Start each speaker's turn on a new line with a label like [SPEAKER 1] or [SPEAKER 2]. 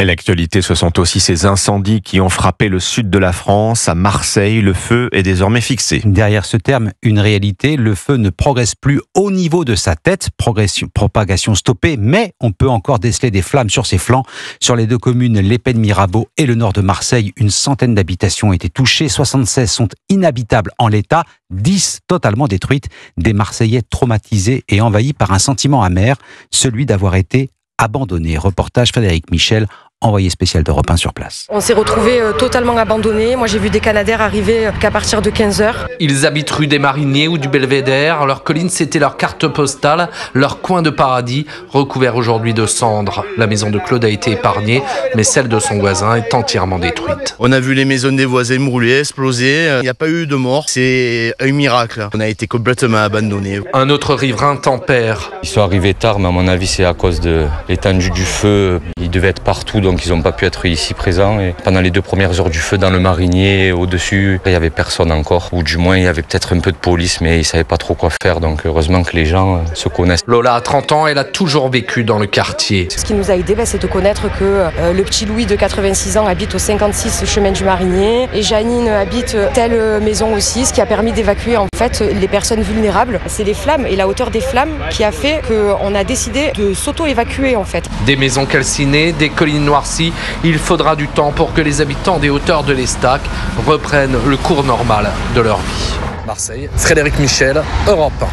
[SPEAKER 1] Et l'actualité, ce sont aussi ces incendies qui ont frappé le sud de la France. À Marseille, le feu est désormais fixé.
[SPEAKER 2] Derrière ce terme, une réalité, le feu ne progresse plus au niveau de sa tête, propagation stoppée, mais on peut encore déceler des flammes sur ses flancs. Sur les deux communes, l'Épine-Mirabeau et le nord de Marseille, une centaine d'habitations ont été touchées, 76 sont inhabitables en l'état, 10 totalement détruites, des Marseillais traumatisés et envahis par un sentiment amer, celui d'avoir été abandonnés. Reportage Frédéric Michel, envoyé spécial d'Europe 1 sur place.
[SPEAKER 3] On s'est retrouvés totalement abandonnés. Moi, j'ai vu des Canadaires arriver qu'à partir de 15h.
[SPEAKER 4] Ils habitent rue des Mariniers ou du Belvédère. Leur colline, c'était leur carte postale, leur coin de paradis, recouvert aujourd'hui de cendres. La maison de Claude a été épargnée, mais celle de son voisin est entièrement détruite.
[SPEAKER 5] On a vu les maisons des voisins brûler, exploser. Il n'y a pas eu de mort. C'est un miracle. On a été complètement abandonnés.
[SPEAKER 4] Un autre riverain tempère.
[SPEAKER 6] Ils sont arrivés tard, mais à mon avis, c'est à cause de l'étendue du feu. Ils devaient être partout, donc ils n'ont pas pu être ici présents. Et pendant les 2 premières heures du feu dans le Marinier, au-dessus, il n'y avait personne encore. Ou du moins, il y avait peut-être un peu de police, mais ils ne savaient pas trop quoi faire. Donc heureusement que les gens se connaissent.
[SPEAKER 4] Lola a 30 ans, elle a toujours vécu dans le quartier.
[SPEAKER 3] Ce qui nous a aidé, c'est de connaître que le petit Louis de 86 ans habite au 56 chemin du Marinier. Et Janine habite telle maison aussi, ce qui a permis d'évacuer en fait les personnes vulnérables. C'est les flammes et la hauteur des flammes qui a fait qu'on a décidé de s'auto-évacuer en fait.
[SPEAKER 4] Des maisons calcinées, des collines noircies, il faudra du temps pour que les habitants des hauteurs de l'Estac reprennent le cours normal de leur vie. Marseille, Frédéric Michel, Europe 1.